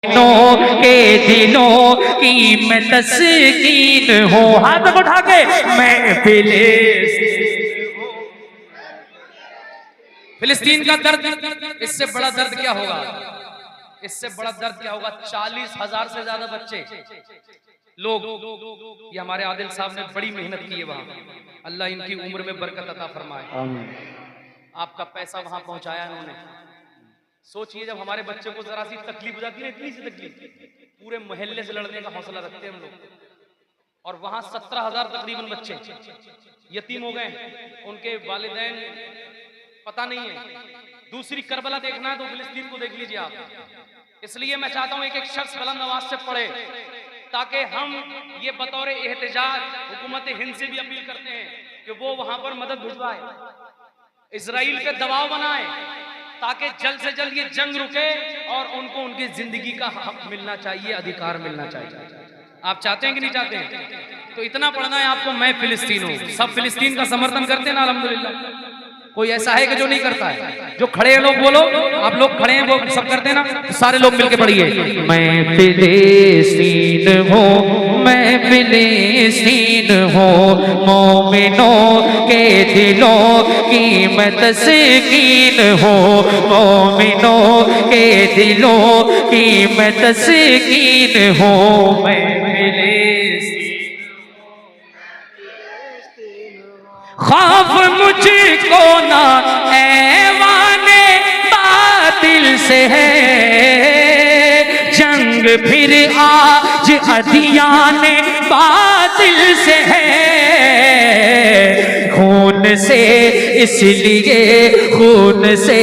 के दिलों की मैं तस्कीन हूँ। हाथ तक उठा के मैं फिलिस्तीन का दर्द, इससे बड़ा दर्द क्या होगा? इससे बड़ा दर्द क्या होगा? 40,000 से ज्यादा बच्चे लोग, ये हमारे आदिल साहब ने बड़ी मेहनत की है वहां, अल्लाह इनकी उम्र में बरकत अता फरमाए। आपका पैसा वहां पहुंचाया इन्होंने। सोचिए जब हमारे बच्चे को जरा सी तकलीफ हो जाती है, इतनी सी तकलीफ, पूरे मोहल्ले से लड़ने का हौसला रखते हैं हम लोग। और वहां 17,000 तकरीबन बच्चे यतीम हो गए, उनके वालिदैन पता नहीं है। दूसरी करबला देखना है तो फिलिस्तीन को देख लीजिए आप। इसलिए मैं चाहता हूं एक एक शख्स बुलंद आवाज से पढ़े, ताकि हम ये बतौर एहतजाज हुकूमत हिंद से भी अपील करते हैं कि वो वहां पर मदद भिजवाए, इजराइल पे दबाव बनाए, ताकि जल्द से जल्द ये जंग रुके और उनको उनकी जिंदगी का हक मिलना चाहिए, अधिकार मिलना चाहिए। आप चाहते हैं कि नहीं चाहते हैं? तो इतना पढ़ना है आपको, मैं फिलिस्तीन हूँ। सब फिलिस्तीन का समर्थन करते हैं ना? अल्हम्दुलिल्लाह। कोई ऐसा है कि जो नहीं करता है? जो खड़े हैं लोग बोलो, आप लोग खड़े हैं वो सब करते हैं ना? तो सारे लोग मिलके पढ़िए, मैं फिलिस्तीन हूँ, मैं फिलिस्तीन हूँ, मोमिनों के दिलों की मैं तस्कीन हूँ, मोमिनों के दिलों की मैं तस्कीन हूँ, मैं खौफ मुझको ना ऐवाने बातिल से है, जंग फिर आज अदियाने बातिल से है, खून से इसलिए, खून से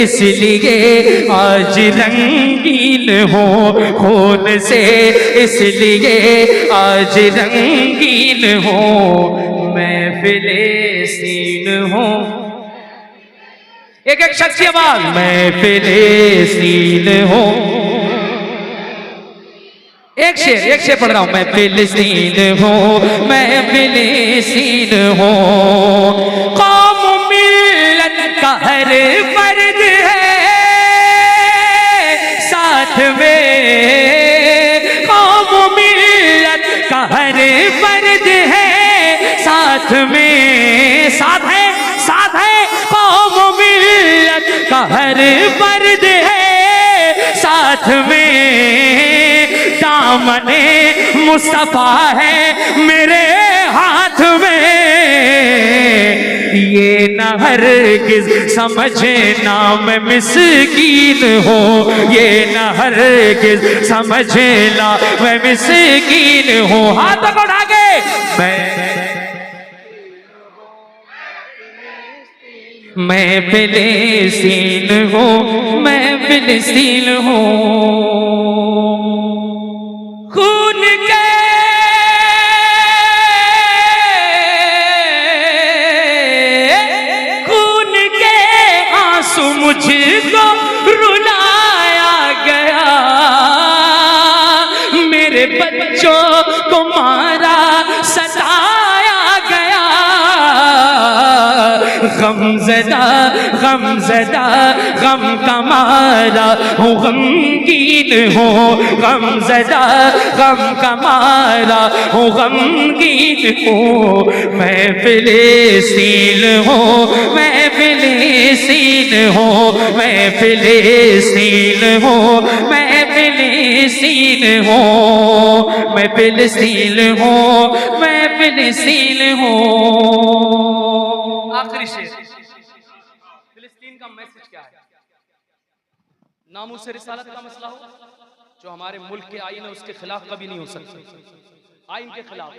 इसलिए आज रंगीन हो, खून से इसलिए आज रंगीन हो, मैं फिलिस्तीन हूँ। एक एक शख्स की आवाज, मैं फिलिस्तीन हूँ। एक शेर पढ़ रहा हूं, मैं फिलिस्तीन हूँ, मैं फिलिस्तीन हूँ, कौम मिल्लत का हर फर्द है साथ में, कौम मिल्लत का हर फर्द है साथ में, साथ है कौम मिल्लत का हर फर्द है साथ में, दामने मुस्तफा है मेरे हाथ में, ये न हरगिज़ समझना मैं मिस्कीन हूँ, ये न हरगिज़ समझना मैं मिस्कीन हूँ। हाथ तक उठा के मैं फिलिस्तीन हूँ, मैं फिलिस्तीन हूँ, खून के आंसू मुझको रुलाया गया, मेरे बच्चों को मारा सताया गया, गमज़दा गम का मारा हूँ, गमगीन हूँ, गमज़दा गम का मारा हूँ, गमगीन हूँ, मैं फिलिस्तीन हूँ, मैं फिलिस्तीन हूँ, मैं फिलिस्तीन हूँ, मैं फिलिस्तीन हूँ, मैं फिलिस्तीन हूँ, मैं फिलिस्तीन हूँ। आखिरी शेर, फिलिस्तीन का मैसेज क्या है? नामूस रिसालत का मसला हो, जो हमारे मुल्क के आईन है उसके खिलाफ कभी नहीं हो सकता, आईन के खिलाफ,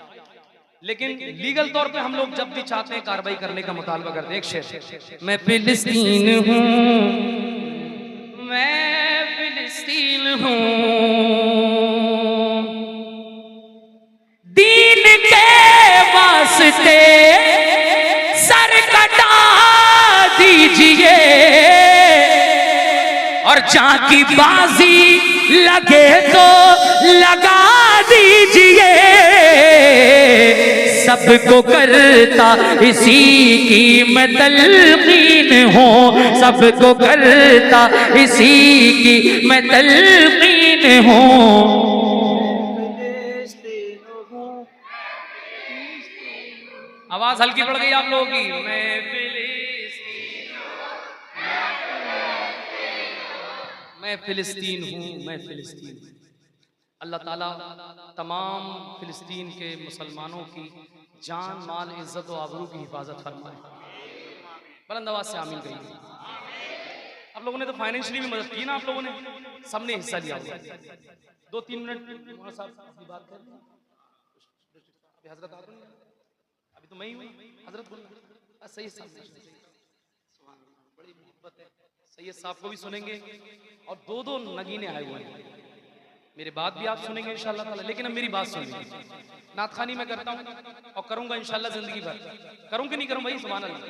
लेकिन लीगल तौर पे हम लोग जब भी चाहते हैं कार्रवाई करने का मुतालबा करते हैं। एक शेर, मैं फिलिस्तीन हूँ, मैं फिलिस्तीन हूँ, दीन के वास्ते सर कटा दीजिए, और जहां की बाजी लगे तो लगा दीजिए, सबको करता इसी की मैं तलकीन हूँ, सबको करता इसी की मैं तलकीन हूँ। आवाज हल्की पड़ गई आप लोगों की। मैं फिलिस्तीन हूँ, मैं फिलिस्तीन हूँ। अल्लाह ताला तमाम फिलिस्तीन के मुसलमानों की जान, माल, इज्जत और आबरू की हिफाजत फरमाए। बुलंद आवाज से आमीन कहिए। आप लोगों ने तो फाइनेंशियली भी मदद की ना, आप लोगों ने सबने हिस्सा लिया हुआ। 2-3 मिनट मौलाना साहब अपनी बात कर रहे हैं। अभी हजरत आ रहे हैं, अभी तो मैं ही हूँ। हजरत बोल सैयद साहब, बड़ी मोहब्बत है। सैयद साहब को भी सुनेंगे और 2-2 नगीने आए हुए हैं। मेरे बात भी आप सुनेंगे इंशाल्लाह ताला, लेकिन अब मेरी बात सुनिए। नातखानी मैं करता हूँ और करूंगा इंशाल्लाह जिंदगी भर। करूँ कि नहीं करूँ भाई, सुभान अल्लाह।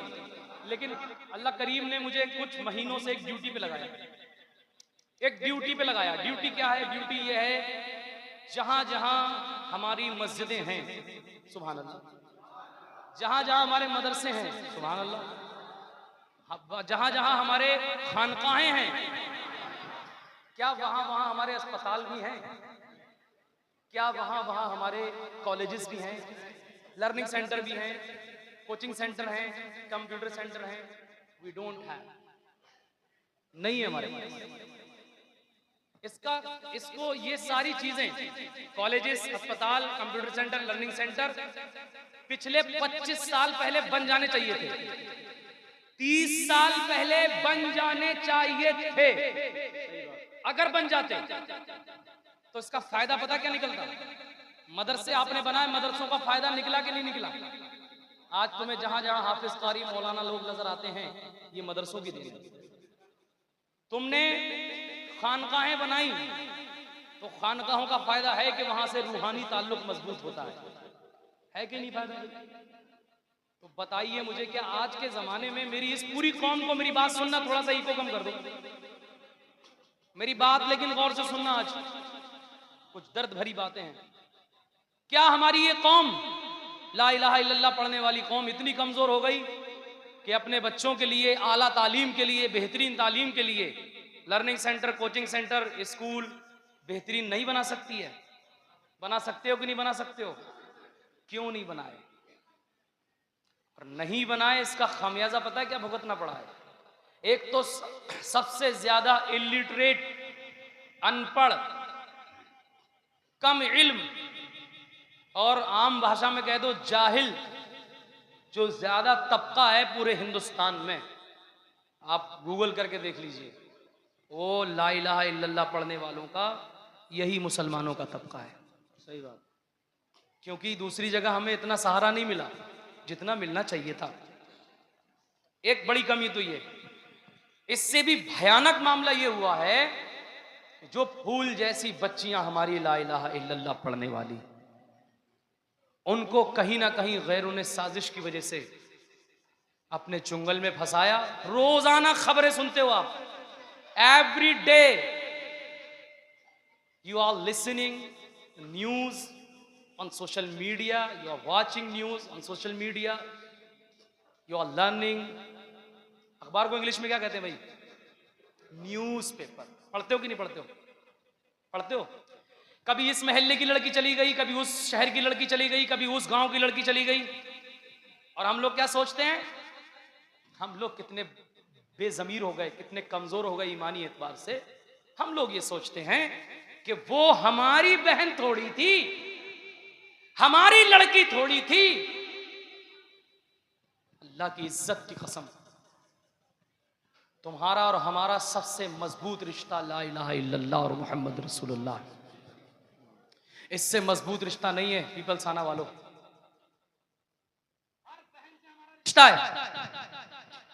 लेकिन अल्लाह करीम ने मुझे कुछ महीनों से एक ड्यूटी पे लगाया, एक ड्यूटी पे लगाया। ड्यूटी क्या है? ड्यूटी ये है, जहां जहां हमारी मस्जिदें हैं, सुभान अल्लाह, जहां जहां हमारे मदरसे हैं, सुभान अल्लाह, जहां जहां हमारे खानकाहें हैं, क्या वहां वहां हमारे अस्पताल भी हैं? क्या वहां वहां हमारे कॉलेजेस भी हैं, लर्निंग सेंटर भी हैं, कोचिंग सेंटर हैं, कंप्यूटर सेंटर हैं? वी डोंट हैव, नहीं है हमारे पास। इसको ये सारी चीजें, कॉलेजेस, अस्पताल, कंप्यूटर सेंटर, लर्निंग सेंटर पिछले 25 साल पहले बन जाने चाहिए थे, 30 साल पहले बन जाने चाहिए थे। अगर बन जाते तो इसका फायदा पता क्या निकलता? मदरसे आपने बनाए, मदरसों का फायदा निकला कि नहीं निकला? आज तुम्हें जहां जहां हाफिज, कारी, मौलाना लोग नजर आते हैं, ये मदरसों की देन है। तुमने खानकाहें बनाई तो खानकाहों का फायदा है कि वहां से रूहानी ताल्लुक मजबूत होता है कि नहीं फायदा? तो बताइए मुझे, क्या आज के जमाने में मेरी इस पूरी कौम को, मेरी बात सुनना, थोड़ा सा इको कम कर दो मेरी बात, लेकिन गौर से सुनना, आज कुछ दर्द भरी बातें हैं। क्या हमारी ये कौम, ला इलाहा इल्लल्लाह पढ़ने वाली कौम, इतनी कमजोर हो गई कि अपने बच्चों के लिए, आला तालीम के लिए, बेहतरीन तालीम के लिए learning centre, coaching centre, school बेहतरीन नहीं बना सकती है? बना सकते हो कि नहीं बना सकते हो? क्यों नहीं बनाए? और नहीं बनाए, इसका खामियाजा पता है क्या भुगतना पड़ा है? एक तो सबसे ज्यादा इलिटरेट, अनपढ़, कम इल्म, और आम भाषा में कह दो जाहिल, जो ज्यादा तबका है पूरे हिंदुस्तान में, आप गूगल करके देख लीजिए, वो ला इलाहा इल्लल्लाह पढ़ने वालों का, यही मुसलमानों का तबका है। सही बात, क्योंकि दूसरी जगह हमें इतना सहारा नहीं मिला जितना मिलना चाहिए था। एक बड़ी कमी तो ये, इससे भी भयानक मामला ये हुआ है, जो फूल जैसी बच्चियां हमारी ला इलाहा इल्लल्लाह पढ़ने वाली, उनको कहीं ना कहीं गैरों ने साजिश की वजह से अपने चुंगल में फंसाया। रोजाना खबरें सुनते हो आप, every day you are listening news on social media, you are watching news on social media, you are learning। अखबार को इंग्लिश में क्या कहते हैं भाई? न्यूज़पेपर। पढ़ते हो कि नहीं पढ़ते हो? पढ़ते हो? कभी इस महल्ले की लड़की चली गई, कभी उस शहर की लड़की चली गई, कभी उस गांव की लड़की चली गई, और हम लोग क्या सोचते हैं? हम लोग कितने बेजमीर हो गए, कितने कमजोर हो गए ईमानी एतबार से। हम लोग ये सोचते हैं कि वो हमारी बहन थोड़ी थी, हमारी लड़की थोड़ी थी। अल्लाह की इज्जत की कसम, तुम्हारा और हमारा सबसे मजबूत रिश्ता ला इलाहा इल्लल्लाह और मोहम्मद रसूलुल्लाह, इससे मजबूत रिश्ता नहीं है पीपल्स आना वालों। रिश्ता है,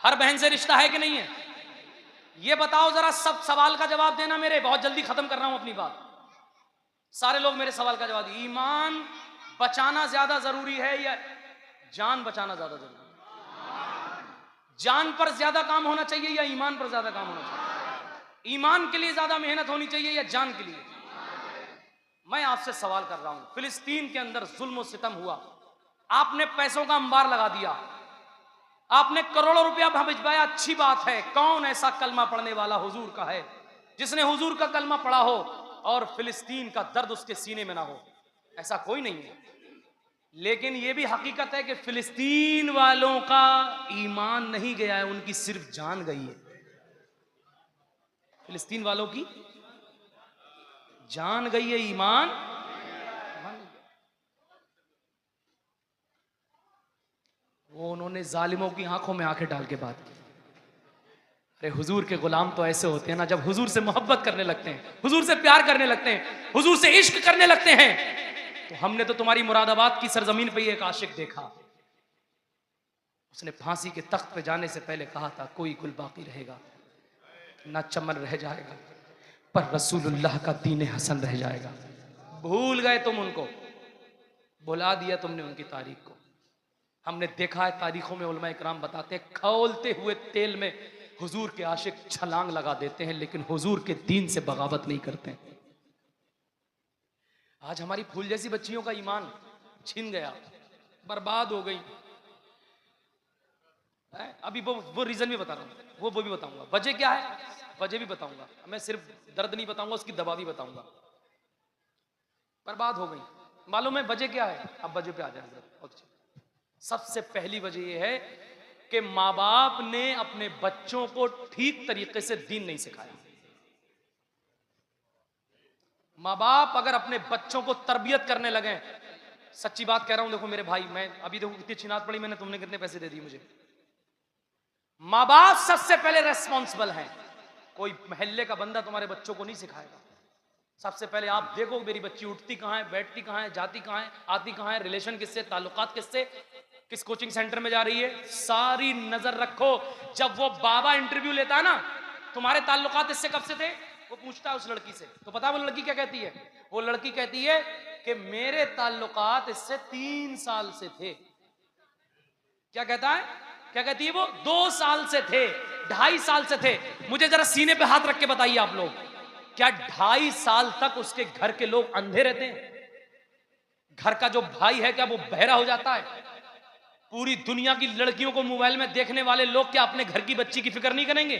हर बहन से रिश्ता है कि नहीं है? ये बताओ जरा, सब सवाल का जवाब देना मेरे, बहुत जल्दी खत्म कर रहा हूं अपनी बात। सारे लोग मेरे सवाल का जवाब दिए। ईमान बचाना ज्यादा जरूरी है या जान बचाना ज्यादा जरूरी है? जान पर ज्यादा काम होना चाहिए या ईमान पर ज्यादा काम होना चाहिए? ईमान के लिए ज्यादा मेहनत होनी चाहिए या जान के लिए? मैं आपसे सवाल कर रहा हूं, फिलिस्तीन के अंदर जुल्म और सितम हुआ, आपने पैसों का अंबार लगा दिया, आपने करोड़ों रुपया भिजवाया, अच्छी बात है। कौन ऐसा कलमा पढ़ने वाला हुजूर का है जिसने हुजूर का कलमा पढ़ा हो और फिलिस्तीन का दर्द उसके सीने में ना हो, ऐसा कोई नहीं है। लेकिन यह भी हकीकत है कि फिलिस्तीन वालों का ईमान नहीं गया है, उनकी सिर्फ जान गई है। फिलिस्तीन वालों की जान गई है, ईमान वो उन्होंने जालिमों की आंखों में आंखें डाल के बात की। अरे हुजूर के गुलाम तो ऐसे होते हैं ना, जब हुजूर से मोहब्बत करने लगते हैं, हुजूर से प्यार करने लगते हैं, हुजूर से इश्क करने लगते हैं। तो हमने तो तुम्हारी मुरादाबाद की सरजमीन पे एक आशिक देखा, उसने फांसी के तख्त पे जाने से पहले कहा था कोई गुल बाकी रहेगा ना चमन रह जाएगा, पर रसूलुल्लाह का दीन हसन रह जाएगा। भूल गए तुम उनको, बुला दिया तुमने उनकी तारीख को। हमने देखा है तारीखों में उलमा इकराम बताते हैं, खौलते हुए तेल में हुजूर के आशिक छलांग लगा देते हैं, लेकिन हुजूर के दीन से बगावत नहीं करते। आज हमारी फूल जैसी बच्चियों का ईमान छिन गया, बर्बाद हो गई। अभी वो रीजन भी बता रहा हूं, वो भी बताऊंगा। वजह क्या है, वजह भी बताऊंगा। मैं सिर्फ दर्द नहीं बताऊंगा, उसकी दवा भी बताऊंगा। बर्बाद हो गई, मालूम है वजह क्या है? अब वजह पे आ जाए। सबसे पहली वजह यह है कि माँ बाप ने अपने बच्चों को ठीक तरीके से दीन नहीं सिखाया। माँ बाप अगर अपने बच्चों को तरबियत करने लगे, सच्ची बात कह रहा हूं, देखो मेरे भाई, मैं अभी देखो कितनी चिनात पड़ी मैंने, तुमने कितने पैसे दे दिए मुझे। माँ बाप सबसे पहले रेस्पॉन्सिबल हैं। कोई महल्ले का बंदा तुम्हारे बच्चों को नहीं सिखाएगा। सबसे पहले आप देखो मेरी बच्ची उठती कहाँ है, बैठती कहाँ है, जाती कहाँ है, आती कहाँ है, रिलेशन किससे, ताल्लुकात किससे, किस कोचिंग सेंटर में जा रही है, सारी नजर रखो। जब वो बाबा इंटरव्यू लेता है ना, तुम्हारे ताल्लुकात इससे कब से थे, वो पूछता है उस लड़की से, तो पता है वो लड़की क्या कहती है? वो लड़की कहती है कि मेरे ताल्लुकात इससे 3 साल से थे। क्या कहता है, क्या कहती है वो? 2 साल से थे, 2.5 साल से थे। मुझे जरा सीने पे हाथ रख के बताइए आप लोग, क्या 2.5 साल तक उसके घर के लोग अंधे रहते हैं? घर का जो भाई है क्या वो बहरा हो जाता है? पूरी दुनिया की लड़कियों को मोबाइल में देखने वाले लोग क्या अपने घर की बच्ची की फिक्र नहीं करेंगे?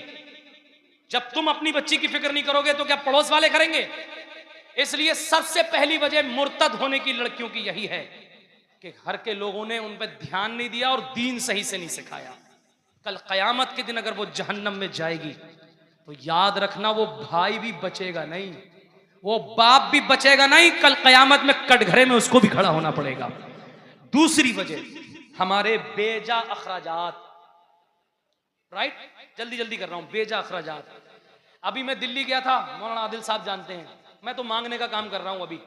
जब तुम अपनी बच्ची की फिक्र नहीं करोगे तो क्या पड़ोस वाले करेंगे? इसलिए सबसे पहली वजह मुर्तद होने की लड़कियों की यही है कि घर के लोगों ने उन पर ध्यान नहीं दिया और दीन सही से नहीं सिखाया। कल कयामत के दिन अगर वो जहन्नम में जाएगी तो याद रखना वो भाई भी बचेगा नहीं, वो बाप भी बचेगा नहीं। कल कयामत में कटघरे में उसको भी खड़ा होना पड़ेगा। दूसरी वजह हमारे बेजा अखराजात। राइट, जल्दी जल्दी कर रहा हूं। बेजा अखराजात। अभी मैं दिल्ली गया था, मौलाना आदिल साहब जानते हैं, मैं तो मांगने का काम कर रहा हूं। अभी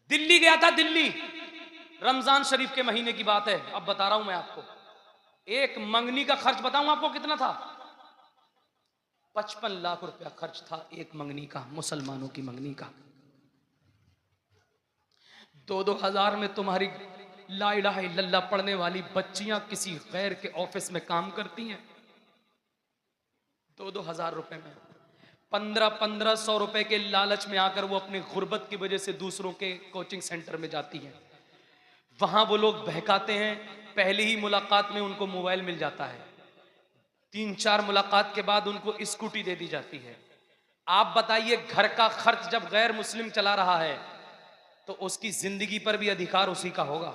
दिल्ली गया था, दिल्ली, रमजान शरीफ के महीने की बात है। अब बता रहा हूं मैं आपको, एक मंगनी का खर्च बताऊं आपको कितना था? 55 लाख रुपया खर्च था एक मंगनी का, मुसलमानों की मंगनी का। 2-2 हजार में तुम्हारी ला इलाहा इल्लल्लाह पढ़ने वाली बच्चियां किसी गैर के ऑफिस में काम करती हैं। 2-2 हजार रुपए में 1500 रुपए के लालच में आकर वो अपनी गुर्बत की वजह से दूसरों के कोचिंग सेंटर में जाती हैं। वहां वो लोग बहकाते हैं। पहली ही मुलाकात में उनको मोबाइल मिल जाता है, 3-4 मुलाकात के बाद उनको स्कूटी दे दी जाती है। आप बताइए, घर का खर्च जब गैर मुस्लिम चला रहा है तो उसकी जिंदगी पर भी अधिकार उसी का होगा।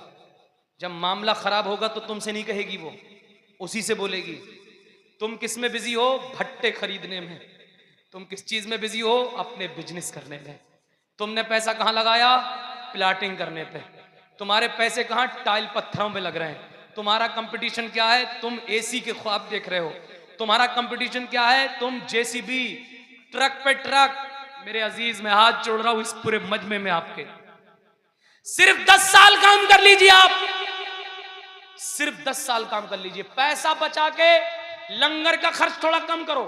जब मामला खराब होगा तो तुमसे नहीं कहेगी, वो उसी से बोलेगी। तुम किस में बिजी हो? भट्टे खरीदने में। तुम किस चीज में बिजी हो? अपने बिजनेस करने में। तुमने पैसा कहां लगाया? प्लाटिंग करने पे। तुम्हारे पैसे कहां? टाइल पत्थरों पे लग रहे हैं। तुम्हारा कंपटीशन क्या है? तुम एसी के ख्वाब देख रहे हो। तुम्हारा कंपटीशन क्या है? तुम जेसीबी, ट्रक पे ट्रक। मेरे अजीज, मैं हाथ जोड़ रहा हूं इस पूरे मजमे में आपके, सिर्फ 10 साल काम कर लीजिए आप, सिर्फ 10 साल काम कर लीजिए। पैसा बचा के लंगर का खर्च थोड़ा कम करो।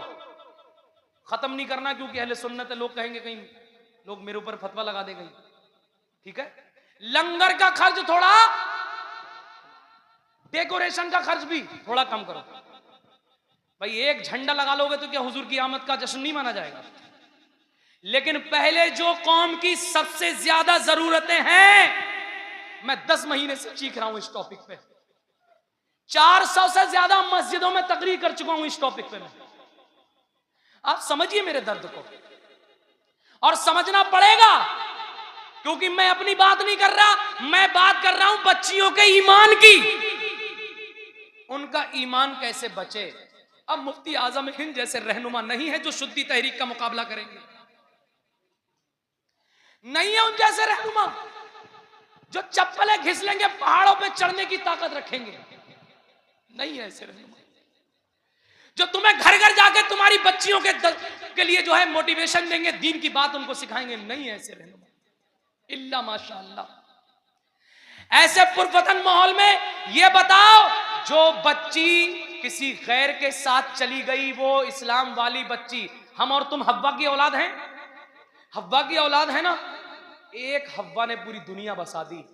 खत्म नहीं करना क्योंकि अहले सुन्नत है, लोग कहेंगे कहीं लोग मेरे ऊपर फतवा लगा दे कहीं, ठीक है? लंगर का खर्च थोड़ा, डेकोरेशन का खर्च भी थोड़ा कम करो। भाई एक झंडा लगा लोगे तो क्या हुजूर की आमद का जश्न नहीं माना जाएगा? लेकिन पहले जो कौम की सबसे ज्यादा जरूरतें हैं, मैं 10 महीने से चीख रहा हूं इस टॉपिक पे, 400 से ज्यादा मस्जिदों में तकरीर कर चुका हूं इस टॉपिक पे मैं। आप समझिए मेरे दर्द को। और समझना पड़ेगा, क्योंकि मैं अपनी बात नहीं कर रहा, मैं बात कर रहा हूं बच्चियों के ईमान की। उनका ईमान कैसे बचे। अब मुफ्ती आजम हिंद जैसे रहनुमा नहीं है जो शुद्धि तहरीक का मुकाबला करेंगे, नहीं है उन जैसे रहनुमा जो चप्पलें घिसलेंगे, पहाड़ों पे चढ़ने की ताकत रखेंगे, नहीं है ऐसे रहनुमा जो तुम्हें घर घर जाके तुम्हारी बच्चियों के लिए जो है मोटिवेशन देंगे, दीन की बात उनको सिखाएंगे, नहीं है ऐसे रहनुमा इल्ला माशाअल्लाह। ऐसे पुरफतन माहौल में ये बताओ, जो बच्ची किसी गैर के साथ चली गई, वो इस्लाम वाली बच्ची, हम और तुम हव्वा की औलाद हैं, हव्वा की औलाद है ना, एक हव्वा ने पूरी दुनिया बसा दी,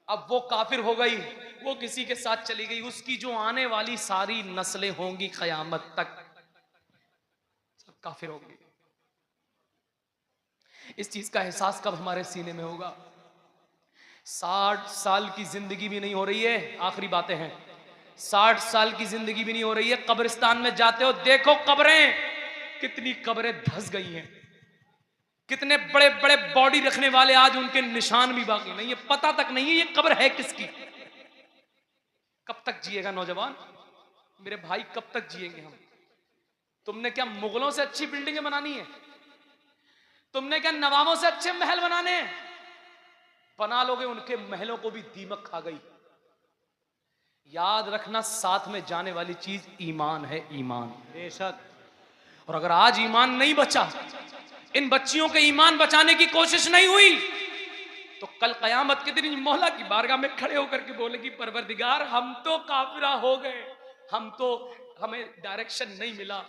अब वो काफिर हो गई, वो किसी के साथ चली गई, उसकी जो आने वाली सारी नस्लें होंगी कयामत तक सब काफिर होंगी। इस चीज का एहसास कब हमारे सीने में होगा। 60 साल की जिंदगी भी नहीं हो रही है, आखिरी बातें हैं, 60 साल की जिंदगी भी नहीं हो रही है, कब्रिस्तान में जाते हो देखो कब्रें, कितनी कब्रें धंस गई हैं, कितने बड़े बड़े बॉडी रखने वाले आज उनके निशान भी बाकी नहीं है, पता तक नहीं है ये कब्र है किसकी। कब तक जिएगा नौजवान मेरे भाई, कब तक जिएंगे हम। तुमने क्या मुगलों से अच्छी बिल्डिंगें बनानी है, तुमने क्या नवाबों से अच्छे महल बनाने हैं, बना लोगे, उनके महलों को भी दीमक खा गई। याद रखना, साथ में जाने वाली चीज ईमान है, ईमान बेशक। और अगर आज ईमान नहीं बचा, इन बच्चियों के ईमान बचाने की कोशिश नहीं हुई, तो कल कयामत के दिन मौला की बारगाह में खड़े होकर के बोलेगी, परवरदिगार हम तो काफिरा हो गए, हमें डायरेक्शन नहीं मिला,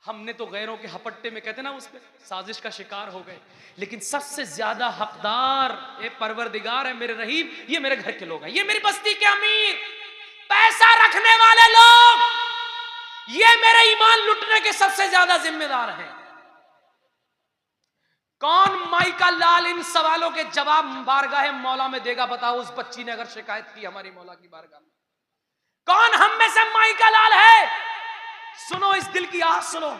हमने तो गैरों के हपट्टे में कहते ना उसमें साजिश का शिकार हो गए, लेकिन सबसे ज्यादा हकदार ये परवरदिगार है मेरे रहीम, ये मेरे घर के लोग हैं, ये मेरी बस्ती के अमीर, पैसा रखने वाले लोग, ये मेरे ईमान लुटने के सबसे ज्यादा जिम्मेदार हैं। कौन माई का लाल इन सवालों के जवाब बारगाह मौला में देगा, बताओ। उस बच्ची ने अगर शिकायत की हमारी मौला की बारगाह में, कौन हम में से माई का लाल है। सुनो इस दिल की आह, सुनो,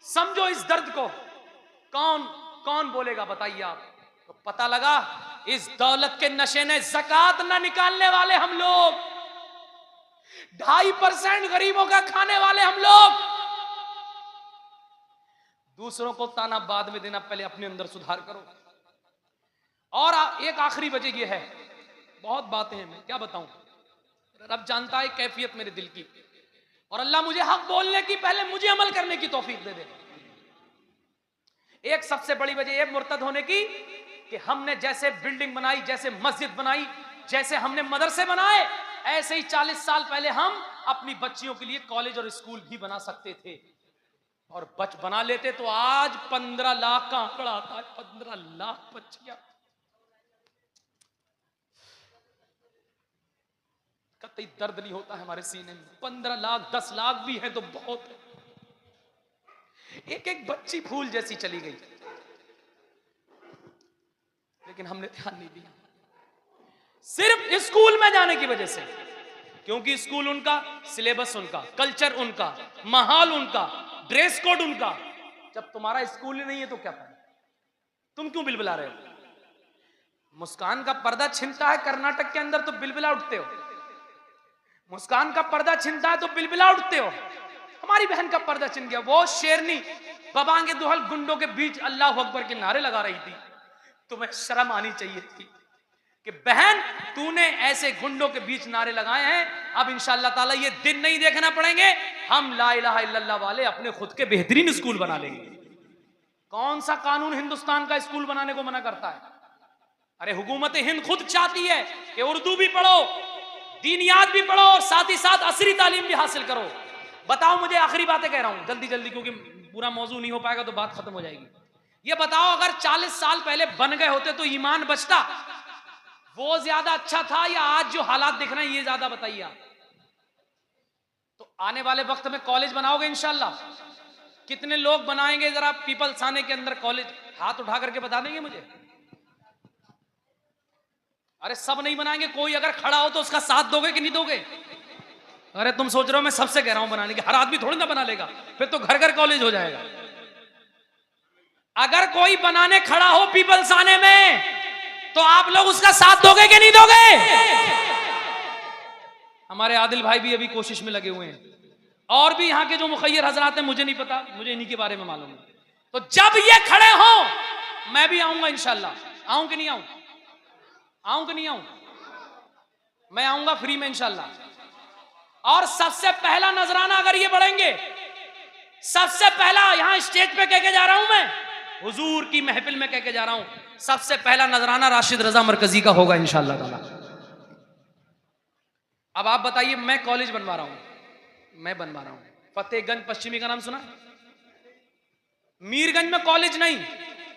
समझो इस दर्द को, कौन कौन बोलेगा बताइए आप। तो पता लगा इस दौलत के नशे ने ज़कात न निकालने वाले हम लोग, 2.5% गरीबों का खाने वाले हम लोग, दूसरों को ताना बाद में देना, पहले अपने अंदर सुधार करो। और एक आखिरी वजह यह है, बहुत बातें हैं, मैं क्या बताऊं, रब जानता है कैफियत मेरे दिल की, और अल्लाह मुझे हक बोलने की, पहले मुझे अमल करने की तौफीक दे दे। एक सबसे बड़ी वजह यह मुर्तद होने की कि हमने जैसे बिल्डिंग बनाई, जैसे मस्जिद बनाई, जैसे हमने मदरसे बनाए, ऐसे ही 40 साल पहले हम अपनी बच्चियों के लिए कॉलेज और स्कूल भी बना सकते थे, और बना लेते तो आज 15 लाख का आंकड़ा आता है, 15 लाख बच्चियां, कतई दर्द नहीं होता है हमारे सीने में। 15 लाख, 10 लाख भी है तो बहुत है। एक एक बच्ची फूल जैसी चली गई, लेकिन हमने ध्यान नहीं दिया, सिर्फ स्कूल में जाने की वजह से, क्योंकि स्कूल उनका, सिलेबस उनका, कल्चर उनका, माहौल उनका, ड्रेस कोड उनका। जब तुम्हारा स्कूल ही नहीं है तो क्या फायदा, तुम क्यों बिलबिला रहे हो। मुस्कान का पर्दा छिनता है कर्नाटक के अंदर तो बिलबिला उठते हो, मुस्कान का पर्दा छिनता है तो बिलबिला उठते हो। हमारी बहन का पर्दा छिन गया, वो शेरनी बबांगे दुहल गुंडों के बीच अल्लाह अकबर के नारे लगा रही थी, तुम्हें शर्म आनी चाहिए थी कि बहन तूने ऐसे गुंडों के बीच नारे लगाए हैं। अब इंशाअल्लाह ताला ये दिन नहीं देखना पड़ेंगे, हम ला इलाहा इल्लल्लाह वाले अपने खुद के बेहतरीन स्कूल बना लेंगे। कौन सा कानून हिंदुस्तान का स्कूल बनाने को मना करता है। अरे हुकूमत हिंद खुद चाहती है कि उर्दू भी पढ़ो, दीनियात भी पढ़ो, और साथ ही साथ असरी तालीम भी हासिल करो। बताओ मुझे, आखिरी बातें कह रहा हूं जल्दी जल्दी, क्योंकि पूरा मौजू नहीं हो पाएगा तो बात खत्म हो जाएगी। ये बताओ, अगर 40 साल पहले बन गए होते तो ईमान बचता, वो ज्यादा अच्छा था या आज जो हालात दिख रहे हैं ये ज्यादा, बताइए आप। तो आने वाले वक्त में कॉलेज बनाओगे इंशाल्लाह, कितने लोग बनाएंगे जरा पीपल्स आने के अंदर कॉलेज, हाथ उठा करके बता देंगे मुझे। अरे सब नहीं बनाएंगे, कोई अगर खड़ा हो तो उसका साथ दोगे कि नहीं दोगे। अरे तुम सोच रहे हो मैं सबसे कह रहा हूं बनाने की, हर आदमी थोड़ी ना बना लेगा, फिर तो घर घर कॉलेज हो जाएगा। अगर कोई बनाने खड़ा हो पीपल्स आने में तो आप लोग उसका साथ दोगे कि नहीं दोगे? हमारे आदिल भाई भी अभी कोशिश में लगे हुए हैं, और भी यहाँ के जो मुखैर हजरात हैं, मुझे नहीं पता, मुझे इन्हीं के बारे में मालूम है। तो जब ये खड़े हो मैं भी आऊंगा इंशाल्लाह। आऊं कि नहीं आऊं? आऊं कि नहीं आऊं? मैं आऊंगा फ्री में इंशाल्लाह। और सबसे पहला नजराना अगर ये बढ़ेंगे, सबसे पहला यहां स्टेज पे कह के जा रहा हूं, मैं हुजूर की महफिल में कह के जा रहा हूं, सबसे पहला नजराना राशिद रजा मरकजी का होगा इंशाल्लाह ताला। अब आप बताइए, मैं कॉलेज बनवा रहा हूं, मैं बनवा रहा हूं फतेहगंज पश्चिमी का नाम सुना? मीरगंज में कॉलेज नहीं,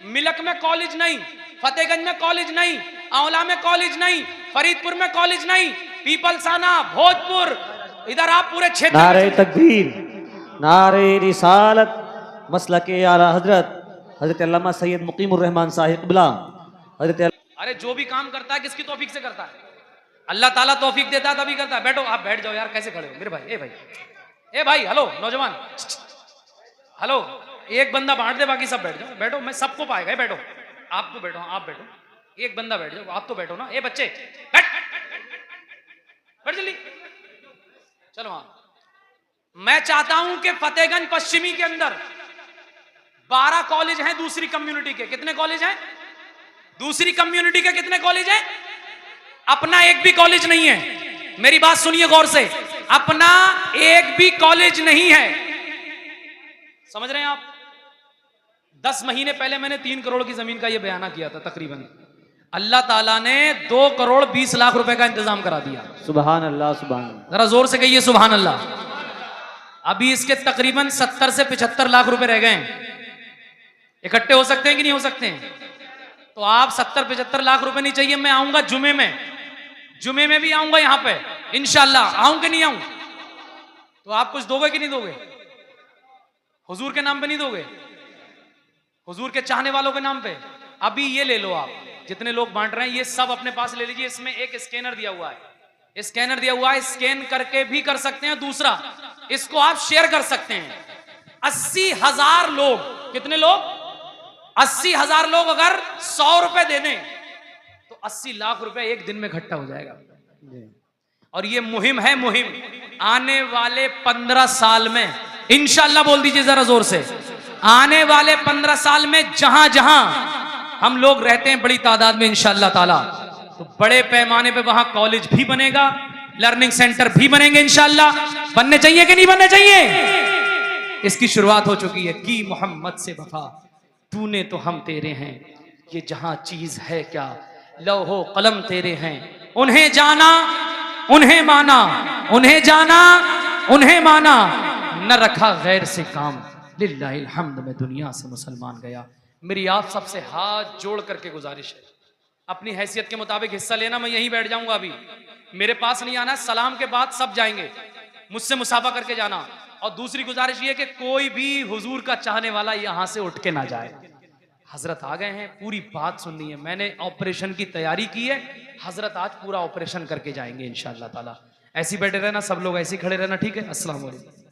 मिलक में कॉलेज नहीं, फतेहगंज में कॉलेज नहीं, आंवला में कॉलेज नहीं, फरीदपुर में कॉलेज नहीं, पीपलसाना, भोजपुर, इधर आप पूरे क्षेत्र। नारे तकबीर, नारे रिसालत, मसलके आला हजरत हजरत अल्लामा सैयद मुकीमुर रहमान साहिब क़िबला हजरत। अरे जो भी काम करता है किसकी तौफीक से करता है? अल्लाह ताला तौफीक देता है तभी करता है। बैठो, आप बैठ जाओ यार, कैसे खड़े हो मेरे भाई? ए भाई हेलो नौजवान, हेलो, एक बंदा बांट दे, बाकी सब बैठ जाओ। बैठो, मैं सबको पाएगा। बैठो, आप तो बैठो, आप बैठो, एक बंदा बैठ जाओ, आप तो बैठो ना। ए बच्चे बैठ, बैठ जल्दी, चलो। हाँ, मैं चाहता हूं कि फतेहगंज पश्चिमी के अंदर 12 कॉलेज हैं दूसरी कम्युनिटी के। कितने कॉलेज हैं दूसरी कम्युनिटी के? कितने कॉलेज हैं? अपना एक भी कॉलेज नहीं है। मेरी बात सुनिए गौर से, अपना एक भी कॉलेज नहीं है। समझ रहे हैं आप? 10 महीने पहले मैंने 3 करोड़ की जमीन का यह बयाना किया था तकरीबन। अल्लाह ताला ने 2 करोड़ 20 लाख रुपए का इंतजाम करा दिया। सुभान अल्लाह, सुभान अल्लाह। जरा जोर से कहिए सुभान अल्लाह। अभी इसके तकरीबन 70 से 75 लाख रुपए रह गए हैं। इकट्ठे हो सकते हैं कि नहीं हो सकते हैं? तो आप 70-75 लाख रुपए नहीं चाहिए, मैं आऊंगा जुमे में, जुमे में भी आऊंगा यहां पे इंशाल्लाह। आऊं कि नहीं आऊं? तो आप कुछ दोगे कि नहीं दोगे? हुजूर के नाम पे नहीं दोगे? हुजूर के चाहने वालों के नाम पे? अभी ये ले लो आप, जितने लोग बांट रहे हैं ये सब अपने पास ले लीजिए। इसमें एक स्कैनर दिया हुआ है, स्कैनर दिया हुआ है, स्कैन करके भी कर सकते हैं। दूसरा, इसको आप शेयर कर सकते हैं। 80,000 लोग, कितने लोग? 80,000 लोग अगर 100 रुपए दे दें तो 80 लाख रुपए एक दिन में इकट्ठा हो जाएगा। और ये मुहिम है, मुहिम आने वाले 15 साल में इंशाल्लाह, बोल दीजिए जरा जोर से, आने वाले 15 साल में जहां जहां हम लोग रहते हैं बड़ी तादाद में इंशाल्लाह ताला, तो बड़े पैमाने पे वहां कॉलेज भी बनेगा, लर्निंग सेंटर भी बनेंगे इंशाल्लाह। बनने चाहिए कि नहीं बनने चाहिए? इसकी शुरुआत हो चुकी है। की मोहम्मद से वफा, तूने तो हम तेरे हैं, ये जहां चीज है क्या, लौहो कलम तेरे हैं। उन्हें जाना, उन्हें माना, उन्हें जाना, उन्हें माना, न रखा गैर से काम, लिल्लाहिल हम्द में दुनिया से मुसलमान गया। मेरी आप सबसे हाथ जोड़ करके गुजारिश है, अपनी हैसियत के मुताबिक हिस्सा लेना। मैं यहीं बैठ जाऊंगा, अभी मेरे पास नहीं आना। सलाम के बाद सब जाएंगे, मुझसे मुसाफा करके जाना। और दूसरी गुजारिश ये कि कोई भी हुजूर का चाहने वाला यहां से उठ के ना जाए। हजरत आ गए हैं, पूरी बात सुननी है। मैंने ऑपरेशन की तैयारी की है, हजरत आज पूरा ऑपरेशन करके जाएंगे इंशाअल्लाह ताला। ऐसे बैठे रहना सब लोग, ऐसे खड़े रहना, ठीक है? अस्सलाम वालेकुम।